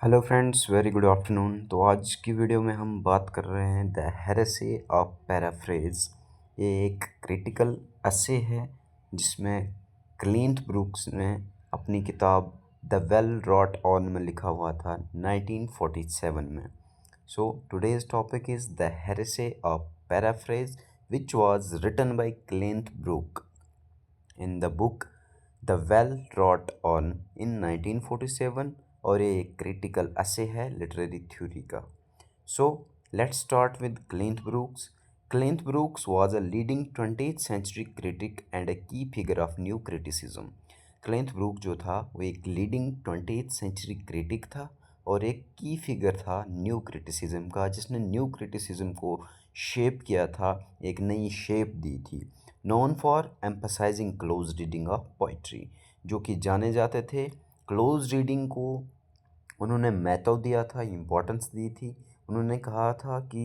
Hello friends, very good afternoon. तो आज की वीडियो में हम बात कर रहे हैं द हेरेसी ऑफ पैराफ्रेज। ये एक क्रिटिकल असे है जिसमें क्लिंट ब्रूक्स ने अपनी किताब द वेल रॉट ऑन में लिखा हुआ था 1947 में। So today's topic is the heresy of paraphrase which was written by Cleanth Brook in the book the Well Wrought Urn in 1947। और ये एक क्रिटिकल असे है लिटरेरी थ्योरी का। So let's start with Cleanth Brooks. Cleanth Brooks was a leading 20th century critic and a key figure of new criticism. Cleanth Brook जो था वो एक लीडिंग 20th सेंचुरी क्रिटिक था और एक की फिगर था न्यू क्रिटिसिज्म का, जिसने न्यू क्रिटिसिज्म को शेप किया था, एक नई शेप दी थी। Known for emphasising close reading of poetry, जो कि जाने जाते थे क्लोज रीडिंग को। उन्होंने महत्व दिया था, इम्पोर्टेंस दी थी। उन्होंने कहा था कि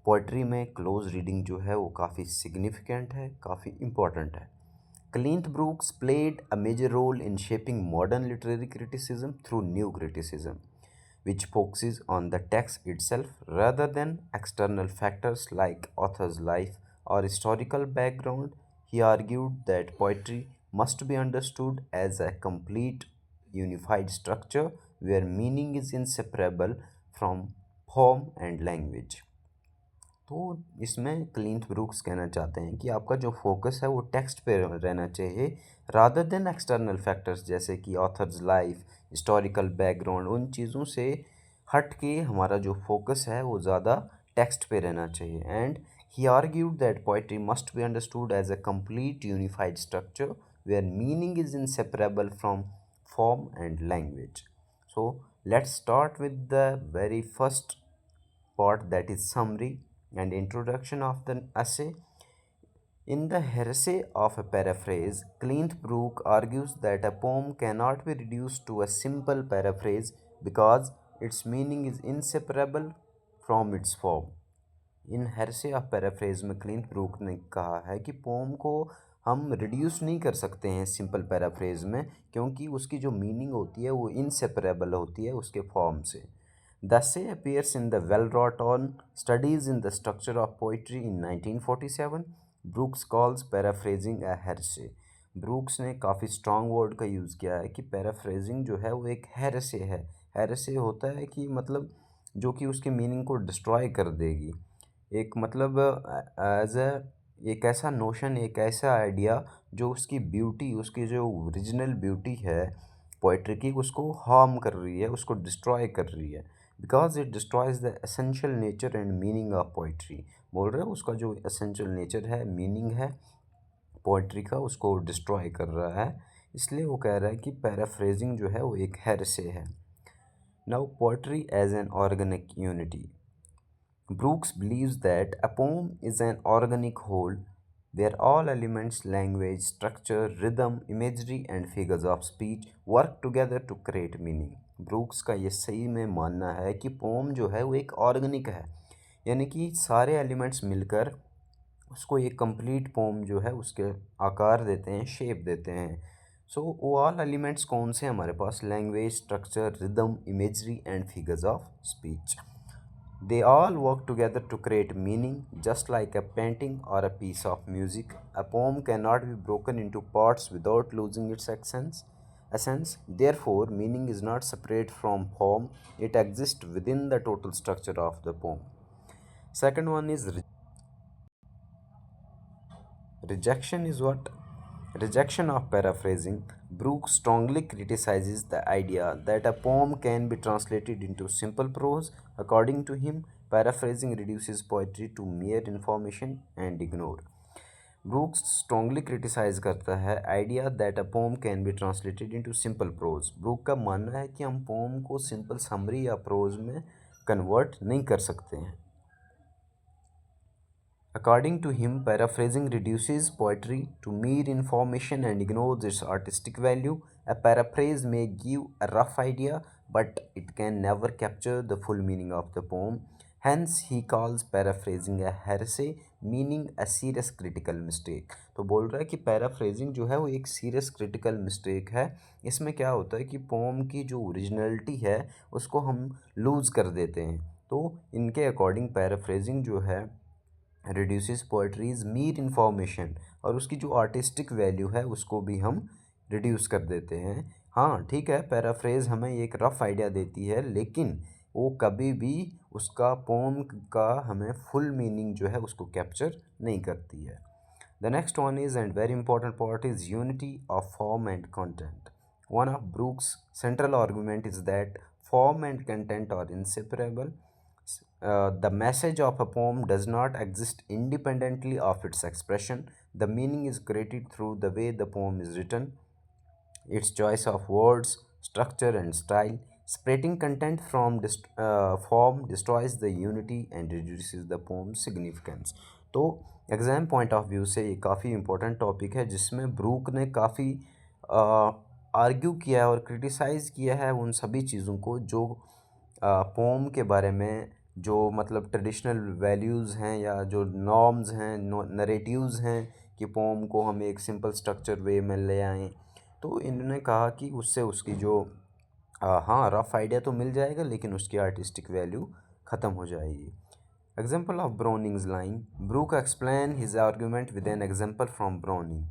पोइट्री में क्लोज रीडिंग जो है वो काफ़ी सिग्निफिकेंट है, काफ़ी इम्पोर्टेंट है। Clint Brooks played a major role in shaping modern literary criticism through new criticism, which focuses on the text itself rather than external factors like author's life or historical background. He argued that poetry must be understood as a complete, unified structure where meaning is inseparable from form and language. तो इसमें Clint Brooks कहना चाहते हैं कि आपका जो focus है वो टेक्स्ट पे रहना चाहिए रादर देन एक्सटर्नल फैक्टर्स, जैसे कि ऑथर्स लाइफ, हिस्टोरिकल बैकग्राउंड। उन चीज़ों से हट के हमारा जो फोकस है वो ज़्यादा टेक्स्ट पे रहना चाहिए। And he argued that poetry must be understood as a complete unified structure where meaning is inseparable from form and language. So let's start with the very first part, that is summary and introduction of the essay. In the heresy of a paraphrase, Clint Brook argues that a poem cannot be reduced to a simple paraphrase because its meaning is inseparable from its form. In heresy of paraphrase में Clint Brooke ने कहा है कि pome को हम reduce नहीं कर सकते हैं सिंपल पैराफ्रेज में, क्योंकि उसकी जो मीनिंग होती है वो इनसेपरेबल होती है उसके फॉर्म से। The essay appears in the well-wrought-on Studies in the Structure of Poetry in 1947. Brooks calls paraphrasing a heresy. Brooks ने काफ़ी स्ट्रॉन्ग वर्ड का यूज़ किया है कि पैराफ्रेजिंग जो है वो एक हेरेसे है। हेरेसे होता है कि मतलब जो कि उसके मीनिंग को डिस्ट्रॉय कर देगी। एक मतलब एज ए एक ऐसा नोशन, एक ऐसा आइडिया जो उसकी ब्यूटी, उसकी जो ओरिजिनल ब्यूटी है पोइट्री की, उसको हार्म कर रही है, उसको डिस्ट्रॉय कर रही है। Because it destroys the essential nature and meaning of poetry. बोल रहे हैं उसका जो एसेंशियल नेचर है, मीनिंग है पोइट्री का, उसको डिस्ट्रॉय कर रहा है। इसलिए वो कह रहा है कि पैराफ्रेजिंग जो है वो एक हेरेसे है। Now poetry as an organic unity. Brooks believes that a poem is an organic whole where all elements, language, structure, rhythm, imagery, and figures of speech work together to create meaning. Brooks का ये सही में मानना है कि pome जो है वो एक ऑर्गेनिक है, यानी कि सारे एलिमेंट्स मिलकर उसको एक कंप्लीट पोम जो है उसके आकार देते हैं, शेप देते हैं। सो वो ऑल एलिमेंट्स कौन से हमारे पास? Language, structure, rhythm, imagery and figures of speech. They all work together to create meaning, just like a painting or a piece of music. A poem cannot be broken into parts without losing its essence. Therefore, meaning is not separate from form, it exists within the total structure of the poem. Second one is rejection is what? Rejection of paraphrasing. Brooks strongly criticizes the idea that a poem can be translated into simple prose. According to him, paraphrasing reduces poetry to mere information and ignore. Brooks strongly criticize करता है idea that a poem can be translated into simple prose. Brook का मानना है कि हम poem को simple summary या prose में कन्वर्ट नहीं कर सकते हैं। According to him, paraphrasing reduces poetry to mere information and ignores its artistic value. A paraphrase may give a rough idea, but it can never capture the full meaning of the poem. Hence, he calls paraphrasing a heresy meaning a serious critical mistake. तो बोल रहा है कि paraphrasing जो है वो एक serious critical mistake है। इसमें क्या होता है कि पोम की जो ओरिजिनलिटी है उसको हम लूज़ कर देते हैं। तो इनके अकॉर्डिंग पैराफ्रेजिंग जो है रिड्यूसेस पोइट्रीज मीर इन्फॉर्मेशन, और उसकी जो आर्टिस्टिक वैल्यू है उसको भी हम रिड्यूस कर देते हैं। हाँ ठीक है, पैराफ्रेज हमें एक रफ़ आइडिया देती है, लेकिन वो कभी भी उसका पोम का हमें फुल मीनिंग जो है उसको कैप्चर नहीं करती है। The next one is and very important part is unity of form and content. One of Brooks' central argument is that form and content are inseparable. The message of a poem does not exist independently of its expression. The meaning is created through the way the poem is written, its choice of words, structure, and style. Separating content from form destroys the unity and reduces the poem's significance. तो exam point of view से ये काफ़ी important topic है, जिसमें Brooke ने काफ़ी argue किया है और क्रिटिसाइज़ किया है उन सभी चीज़ों को जो पोम के बारे में जो मतलब ट्रेडिशनल वैल्यूज़ हैं या जो नॉर्म्स हैं, नरेटिव्स हैं कि पोम को हम एक सिंपल स्ट्रक्चर वे में ले आएँ। तो इन्होंने कहा कि उससे उसकी जो हाँ रफ़ आइडिया तो मिल जाएगा, लेकिन उसकी आर्टिस्टिक वैल्यू ख़त्म हो जाएगी। Example of Browning's line. Brooke explained his argument with an example from Browning.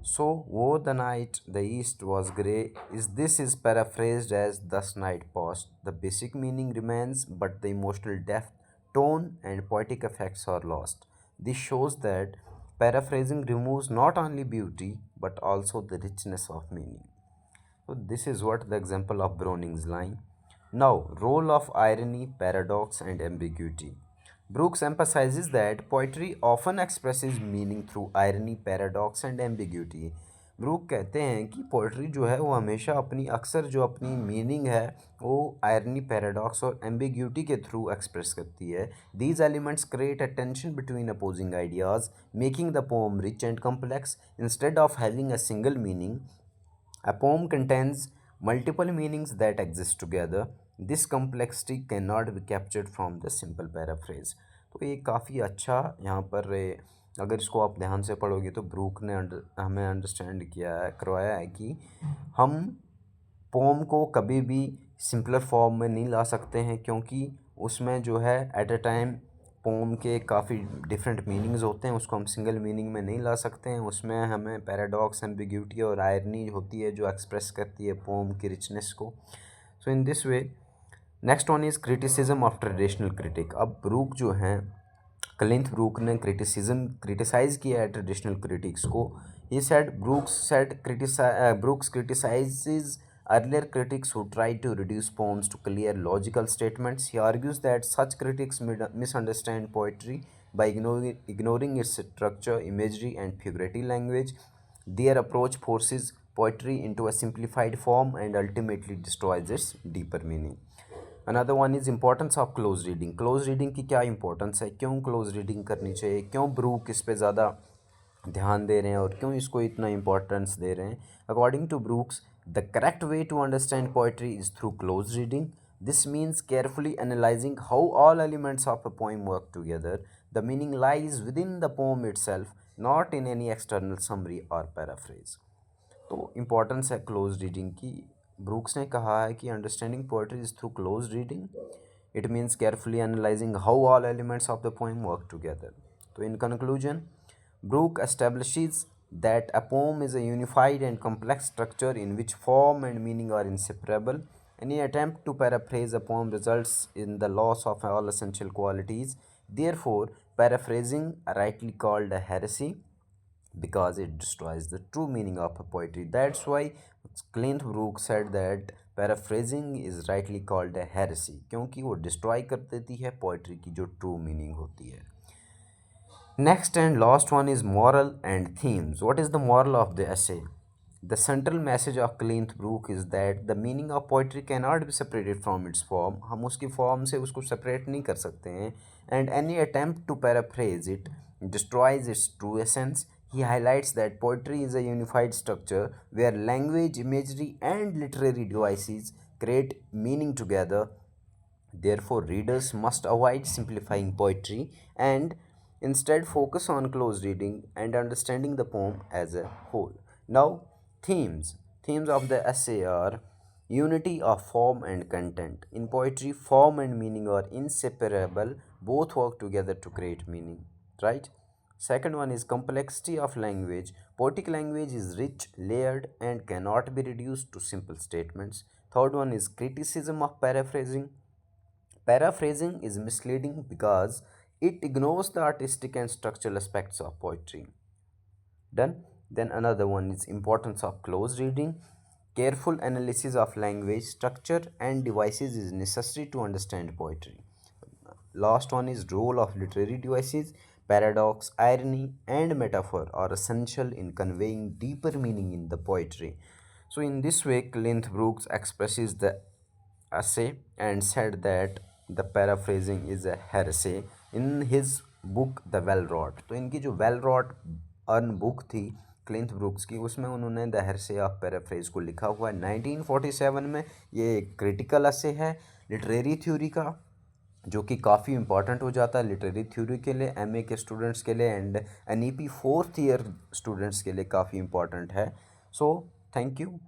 So, woe the night, the east was grey. This is paraphrased as thus night passed. The basic meaning remains, but the emotional depth, tone, and poetic effects are lost. This shows that paraphrasing removes not only beauty but also the richness of meaning. So, this is what the example of Browning's line. Now, role of irony, paradox, and ambiguity. Brooks emphasizes that poetry often expresses meaning through irony, paradox, and ambiguity. Brook कहते हैं कि poetry जो है वो हमेशा अपनी अक्सर जो अपनी मीनिंग है वो आयरनी, पैराडॉक्स और एम्बिग्यूटी के थ्रू एक्सप्रेस करती है। These elements create a tension between opposing ideas, making the pome rich and complex instead of having a single meaning. A poem contains multiple meanings that exist together. This complexity cannot be captured from the simple paraphrase. तो ये काफ़ी अच्छा यहाँ पर अगर इसको आप ध्यान से पढ़ोगे तो ब्रूक ने हमें अंडरस्टैंड किया है, करवाया है कि हम पोम को कभी भी सिंपलर फॉर्म में नहीं ला सकते हैं, क्योंकि उसमें जो है एट अ टाइम पोम के काफ़ी डिफरेंट मीनिंग्स होते हैं, उसको हम सिंगल मीनिंग में नहीं ला सकते हैं। उसमें हमें पैराडॉक्स, एम्बिग्यूटी और आयरनी होती है जो एक्सप्रेस करती है पोम की रिचनेस को। So in this way next one is criticism of traditional critic. अब ब्रूक जो हैं, क्लिंथ ब्रूक ने क्रिटिसाइज़ किया है ट्रेडिशनल क्रिटिक्स को। He said Brooks criticises earlier critics who tried to reduce poems to clear logical statements. He argues that such critics misunderstand poetry by ignoring its structure, imagery, and figurative language. Their approach forces poetry into a simplified form and ultimately destroys its deeper meaning. Another one is importance of close reading. Close reading की क्या importance है, क्यों close reading करनी चाहिए, क्यों Brooke इस पे ज़्यादा ध्यान दे रहे हैं और क्यों इसको इतना इंपॉर्टेंस दे रहे हैं। According to Brooks, the correct way to understand poetry is through close reading. This means carefully analyzing how all elements of a poem work together. The meaning lies within the poem itself, not in any external summary or paraphrase. तो importance है close reading की। Brooks ने कहा है कि understanding poetry is through close reading. It means carefully analysing how all elements of the poem work together. तो in conclusion, Brooke establishes that a poem is a unified and complex structure in which form and meaning are inseparable. Any attempt to paraphrase a poem results in the loss of all essential qualities. Therefore, paraphrasing, rightly called a heresy, because it destroys the true meaning of a poetry. That's why Clint Brooke said that paraphrasing is rightly called a heresy, क्योंकि वो destroy कर देती है poetry की जो true meaning होती है। Next and last one is moral and themes. What is the moral of the essay? The central message of Clint Brooke is that the meaning of poetry cannot be separated from its form. हम उसकी form से उसको separate नहीं कर सकते हैं. And any attempt to paraphrase it destroys its true essence. He highlights that poetry is a unified structure where language, imagery, and literary devices create meaning together. Therefore, readers must avoid simplifying poetry and Instead, focus on close reading and understanding the poem as a whole. Now, themes. Themes of the essay are unity of form and content. In poetry, form and meaning are inseparable, both work together to create meaning, right? Second one is complexity of language. Poetic language is rich, layered, and cannot be reduced to simple statements. Third one is criticism of paraphrasing. Paraphrasing is misleading because it ignores the artistic and structural aspects of poetry. Done. Then another one is importance of close reading. Careful analysis of language, structure, and devices is necessary to understand poetry. Last one is role of literary devices. Paradox, irony, and metaphor are essential in conveying deeper meaning in the poetry. So in this way, Clint Brooks expresses the essay and said that the paraphrasing is a heresy in his book the Well Wrought. तो इनकी जो well rot earn book थी क्लिंथ brooks की, उसमें उन्होंने the heresy of paraphrase को लिखा हुआ है 1947 में। ये एक क्रिटिकल essay है लिटरेरी थ्योरी का, जो कि काफ़ी इंपॉर्टेंट हो जाता है लिटरेरी थ्योरी के लिए, एमए के स्टूडेंट्स के लिए and NEP fourth year students के लिए काफ़ी इंपॉर्टेंट है। So thank you.